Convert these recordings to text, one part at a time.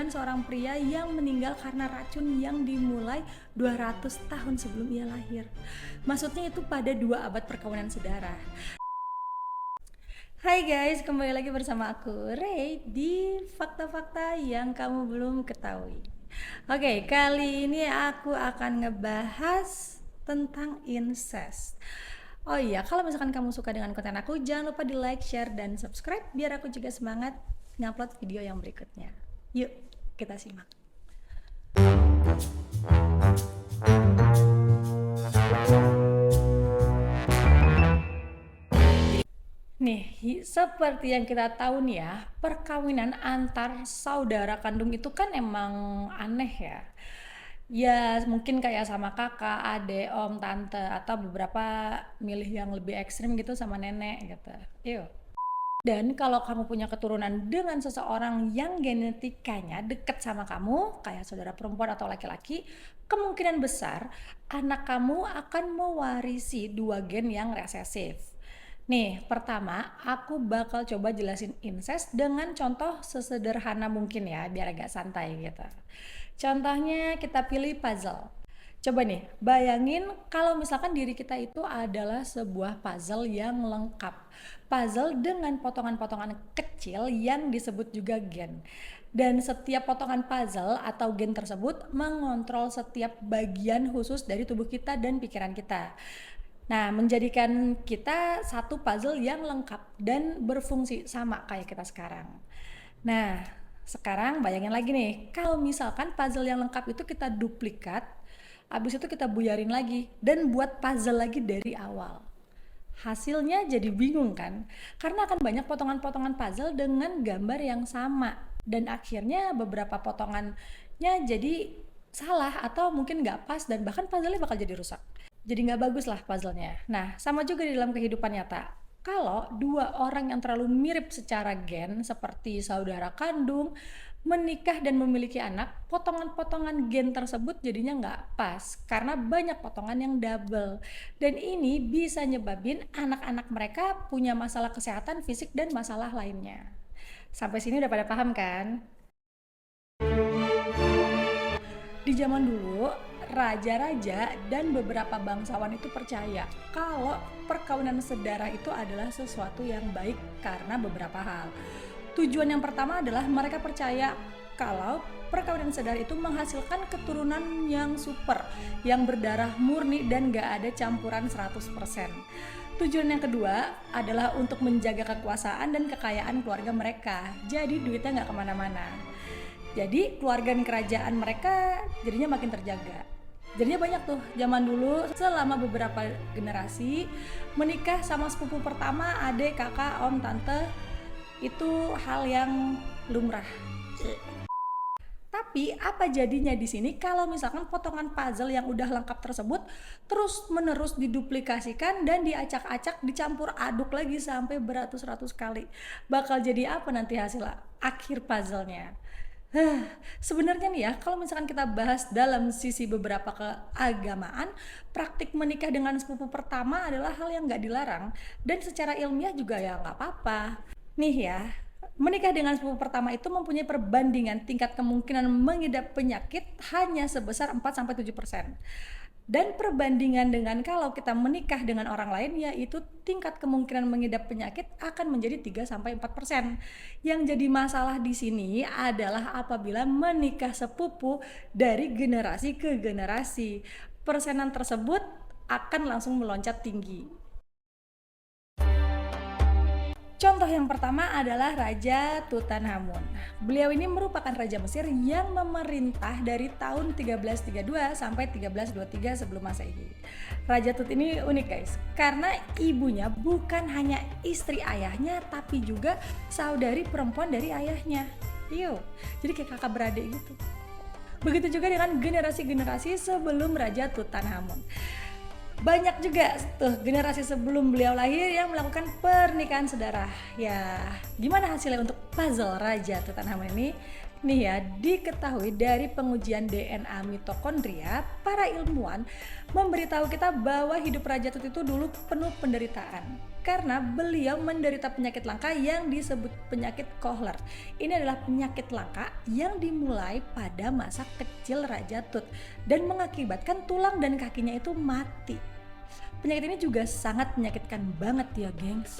keturunan seorang pria yang meninggal karena racun yang dimulai 200 tahun sebelum ia lahir. Maksudnya itu pada 2 abad perkawinan sedara. Hai guys, kembali lagi bersama aku Ray di fakta-fakta yang kamu belum ketahui. Oke, kali ini aku akan ngebahas tentang incest. Oh iya, kalau misalkan kamu suka dengan konten aku, jangan lupa di like, share, dan subscribe biar aku juga semangat ngupload video yang berikutnya. Yuk, kita simak. Nih, seperti yang kita tahu nih ya, perkawinan antar saudara kandung itu kan emang aneh ya. Ya mungkin kayak sama kakak, adik, om, tante, atau beberapa milih yang lebih ekstrim gitu sama nenek gitu. Yuk. Dan kalau kamu punya keturunan dengan seseorang yang genetikanya deket sama kamu, kayak saudara perempuan atau laki-laki, kemungkinan besar anak kamu akan mewarisi 2 gen yang resesif. Nih, pertama aku bakal coba jelasin incest dengan contoh sesederhana mungkin ya, biar agak santai gitu. Contohnya kita pilih puzzle. Coba nih, bayangin kalau misalkan diri kita itu adalah sebuah puzzle yang lengkap. Puzzle dengan potongan-potongan kecil yang disebut juga gen. Dan setiap potongan puzzle atau gen tersebut mengontrol setiap bagian khusus dari tubuh kita dan pikiran kita. Nah, menjadikan kita satu puzzle yang lengkap dan berfungsi sama kayak kita sekarang. Nah, sekarang bayangin lagi nih, kalau misalkan puzzle yang lengkap itu kita duplikat, abis itu kita buyarin lagi dan buat puzzle lagi dari awal. Hasilnya jadi bingung kan? Karena akan banyak potongan-potongan puzzle dengan gambar yang sama dan akhirnya beberapa potongannya jadi salah atau mungkin nggak pas dan bahkan puzzle-nya bakal jadi rusak. Jadi nggak bagus lah puzzle-nya. Nah, sama juga di dalam kehidupan nyata. Kalau 2 orang yang terlalu mirip secara gen seperti saudara kandung menikah dan memiliki anak, potongan-potongan gen tersebut jadinya nggak pas karena banyak potongan yang double. Dan ini bisa nyebabin anak-anak mereka punya masalah kesehatan fisik dan masalah lainnya. Sampai sini udah pada paham kan? Di zaman dulu, raja-raja dan beberapa bangsawan itu percaya kalau perkawinan sedara itu adalah sesuatu yang baik karena beberapa hal. Tujuan yang pertama adalah mereka percaya kalau perkawinan sedara itu menghasilkan keturunan yang super, yang berdarah murni dan gak ada campuran 100%. Tujuan yang kedua adalah untuk menjaga kekuasaan dan kekayaan keluarga mereka, jadi duitnya gak kemana-mana. Jadi keluarga dan kerajaan mereka jadinya makin terjaga. Jadinya banyak tuh zaman dulu selama beberapa generasi menikah sama sepupu pertama, adik, kakak, om, tante itu hal yang lumrah. Tapi apa jadinya di sini kalau misalkan potongan puzzle yang udah lengkap tersebut terus menerus diduplikasikan dan diacak-acak, dicampur aduk lagi sampai beratus-ratus kali. Bakal jadi apa nanti hasil akhir puzzle-nya? Sebenarnya nih ya, kalau misalkan kita bahas dalam sisi beberapa keagamaan, praktik menikah dengan sepupu pertama adalah hal yang nggak dilarang dan secara ilmiah juga ya nggak apa-apa. Nih ya, menikah dengan sepupu pertama itu mempunyai perbandingan tingkat kemungkinan mengidap penyakit hanya sebesar 4-7%. Dan perbandingan dengan kalau kita menikah dengan orang lain yaitu tingkat kemungkinan mengidap penyakit akan menjadi 3-4%. Yang jadi masalah di sini adalah apabila menikah sepupu dari generasi ke generasi. Persenan tersebut akan langsung meloncat tinggi. Contoh yang pertama adalah Raja Tutankhamun. Beliau ini merupakan Raja Mesir yang memerintah dari tahun 1332 sampai 1323 sebelum Masehi. Raja Tut ini unik guys, karena ibunya bukan hanya istri ayahnya tapi juga saudari perempuan dari ayahnya. Jadi kayak kakak beradik gitu. Begitu juga dengan generasi-generasi sebelum Raja Tutankhamun. Banyak juga tuh generasi sebelum beliau lahir yang melakukan pernikahan sedara. Ya, gimana hasilnya untuk puzzle Raja Tutankhamun ini? Nih ya, diketahui dari pengujian DNA mitokondria, para ilmuwan memberitahu kita bahwa hidup Raja Tut itu dulu penuh penderitaan. Karena beliau menderita penyakit langka yang disebut penyakit Kohler. Ini adalah penyakit langka yang dimulai pada masa kecil Raja Tut dan mengakibatkan tulang dan kakinya itu mati. Penyakit ini juga sangat menyakitkan banget ya, gengs.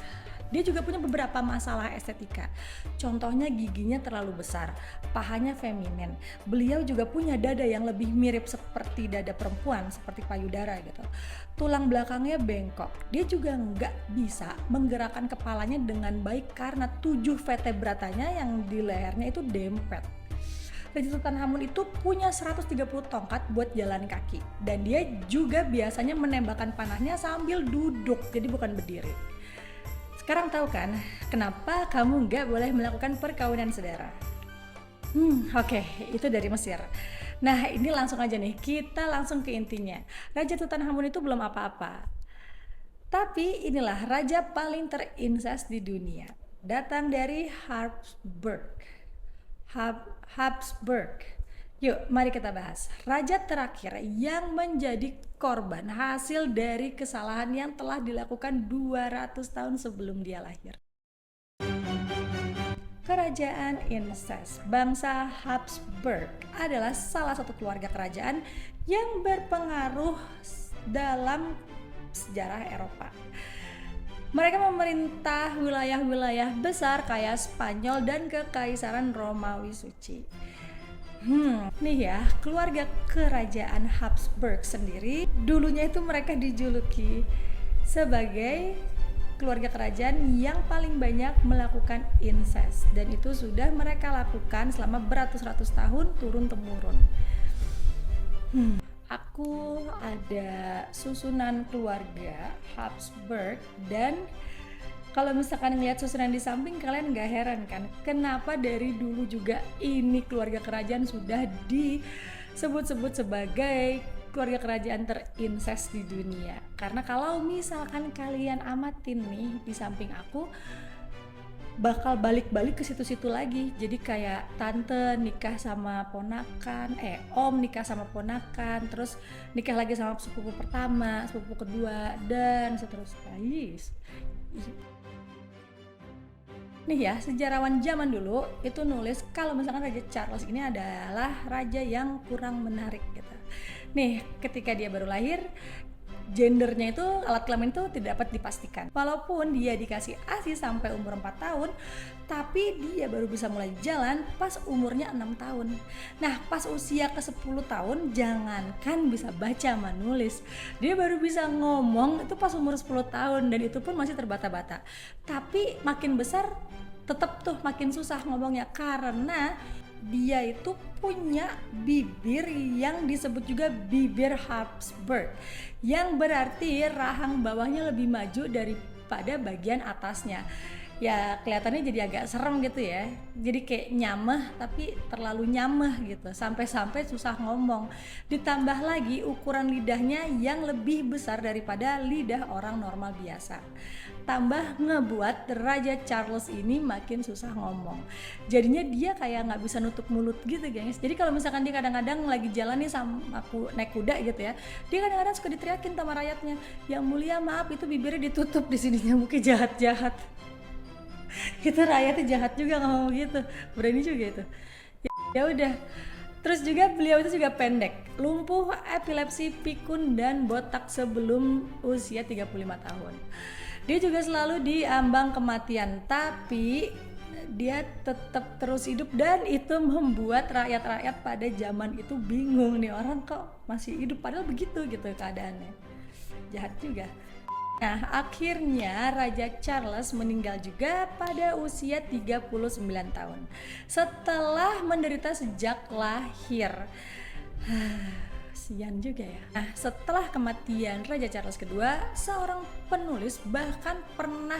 Dia juga punya beberapa masalah estetika. Contohnya giginya terlalu besar, pahanya feminin. Beliau juga punya dada yang lebih mirip seperti dada perempuan, seperti payudara gitu. Tulang belakangnya bengkok. Dia juga nggak bisa menggerakkan kepalanya dengan baik karena 7 vertebratanya yang di lehernya itu dempet. Raja Tutankhamun itu punya 130 tongkat buat jalan kaki. Dan dia juga biasanya menembakkan panahnya sambil duduk, jadi bukan berdiri. Sekarang tahu kan kenapa kamu nggak boleh melakukan perkawinan sedara? Oke, itu dari Mesir. Nah, ini langsung aja nih, kita langsung ke intinya. Raja Tutankhamun itu belum apa-apa. Tapi inilah raja paling terinses di dunia. Datang dari Habsburg. Yuk, mari kita bahas. Raja terakhir yang menjadi korban hasil dari kesalahan yang telah dilakukan 200 tahun sebelum dia lahir. Kerajaan Incest bangsa Habsburg adalah salah satu keluarga kerajaan yang berpengaruh dalam sejarah Eropa. Mereka memerintah wilayah-wilayah besar kayak Spanyol dan Kekaisaran Romawi Suci. Nih ya, keluarga kerajaan Habsburg sendiri dulunya itu mereka dijuluki sebagai keluarga kerajaan yang paling banyak melakukan incest, dan itu sudah mereka lakukan selama beratus-ratus tahun turun-temurun. Aku ada susunan keluarga Habsburg, dan kalau misalkan ngeliat susunan di samping, kalian gak heran kan kenapa dari dulu juga ini keluarga kerajaan sudah disebut-sebut sebagai keluarga kerajaan terinses di dunia. Karena kalau misalkan kalian amatin nih di samping aku, bakal balik-balik ke situ-situ lagi. Jadi kayak tante nikah sama ponakan, om nikah sama ponakan, terus nikah lagi sama sepupu pertama, sepupu kedua, dan seterusnya. Nih ya, sejarawan zaman dulu itu nulis kalau misalkan Raja Charles ini adalah raja yang kurang menarik gitu. Nih, ketika dia baru lahir, gendernya itu, alat kelamin itu tidak dapat dipastikan. Walaupun dia dikasih ASI sampai umur 4 tahun, tapi dia baru bisa mulai jalan pas umurnya 6 tahun. Nah, pas usia ke 10 tahun, jangankan bisa baca sama nulis, dia baru bisa ngomong itu pas umur 10 tahun, dan itu pun masih terbata-bata. Tapi makin besar tetap tuh makin susah ngomongnya karena dia itu punya bibir yang disebut juga bibir Habsburg, yang berarti rahang bawahnya lebih maju daripada bagian atasnya. Ya kelihatannya jadi agak serem gitu ya, jadi kayak nyameh tapi terlalu nyameh gitu, sampai-sampai susah ngomong. Ditambah lagi ukuran lidahnya yang lebih besar daripada lidah orang normal biasa, tambah ngebuat Raja Charles ini makin susah ngomong. Jadinya dia kayak nggak bisa nutup mulut gitu guys. Jadi kalau misalkan dia kadang-kadang lagi jalan nih sama aku naik kuda gitu ya, dia kadang-kadang suka diteriakin sama rakyatnya, "Yang mulia maaf, itu bibirnya ditutup di sininya, mungkin jahat-jahat." Itu rakyatnya jahat juga ngomong gitu, berani juga itu. Ya udah. Terus juga beliau itu juga pendek, lumpuh, epilepsi, pikun, dan botak sebelum usia 35 tahun. Dia juga selalu diambang kematian, tapi dia tetap terus hidup, dan itu membuat rakyat-rakyat pada zaman itu bingung, nih orang kok masih hidup padahal begitu gitu keadaannya. Jahat juga. Nah, akhirnya Raja Charles meninggal juga pada usia 39 tahun setelah menderita sejak lahir. Sian juga ya. Nah, setelah kematian Raja Charles kedua, seorang penulis bahkan pernah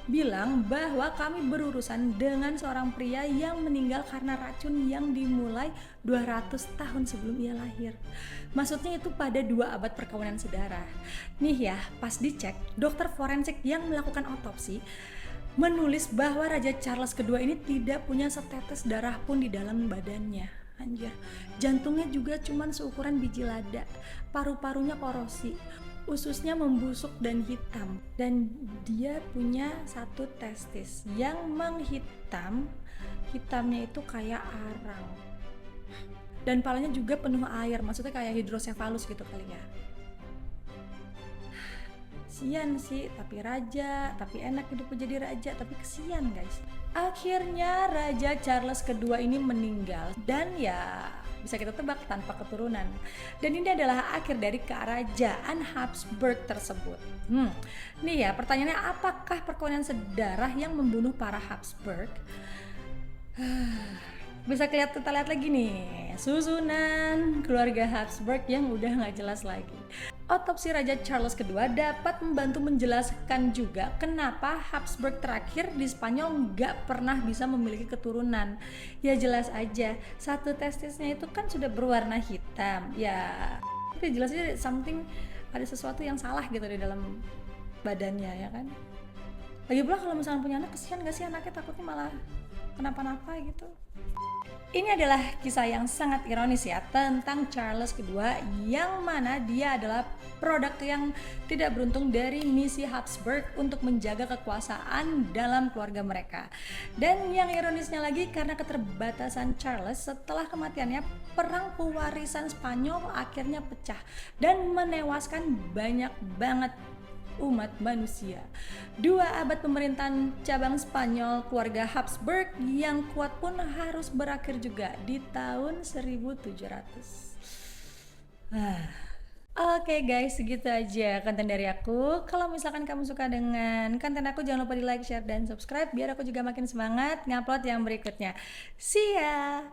bilang bahwa kami berurusan dengan seorang pria yang meninggal karena racun yang dimulai 200 tahun sebelum ia lahir. Maksudnya itu pada 2 abad perkawinan saudara. Nih ya, pas dicek, dokter forensik yang melakukan otopsi menulis bahwa Raja Charles kedua ini tidak punya setetes darah pun di dalam badannya. Anjir, jantungnya juga cuman seukuran biji lada, paru-parunya korosi, ususnya membusuk dan hitam, dan dia punya satu testis yang menghitam, hitamnya itu kayak arang, dan palanya juga penuh air, maksudnya kayak hidrosefalus gitu kali ya. Kesian sih, tapi raja, tapi enak hidupnya jadi raja, tapi kesian guys. Akhirnya Raja Charles kedua ini meninggal, dan ya bisa kita tebak tanpa keturunan. Dan ini adalah akhir dari kerajaan Habsburg tersebut. Nih ya, pertanyaannya, apakah perkawinan sedarah yang membunuh para Habsburg? Bisa kita lihat lagi nih, susunan keluarga Habsburg yang udah nggak jelas lagi. Otopsi Raja Charles kedua dapat membantu menjelaskan juga kenapa Habsburg terakhir di Spanyol nggak pernah bisa memiliki keturunan. Ya jelas aja, satu testisnya itu kan sudah berwarna hitam. Ya itu jelas aja ada sesuatu yang salah gitu di dalam badannya, ya kan. Lagi pula kalau misalnya punya anak, kesian gak sih anaknya, takutnya malah kenapa-napa gitu. Ini adalah kisah yang sangat ironis ya tentang Charles kedua, yang mana dia adalah produk yang tidak beruntung dari misi Habsburg untuk menjaga kekuasaan dalam keluarga mereka. Dan yang ironisnya lagi, karena keterbatasan Charles setelah kematiannya, perang pewarisan Spanyol akhirnya pecah dan menewaskan banyak banget umat manusia. 2 abad pemerintahan cabang Spanyol keluarga Habsburg yang kuat pun harus berakhir juga di tahun 1700. Oke guys, segitu aja konten dari aku. Kalau misalkan kamu suka dengan konten aku, jangan lupa di like, share, dan subscribe biar aku juga makin semangat ngupload yang berikutnya. See ya!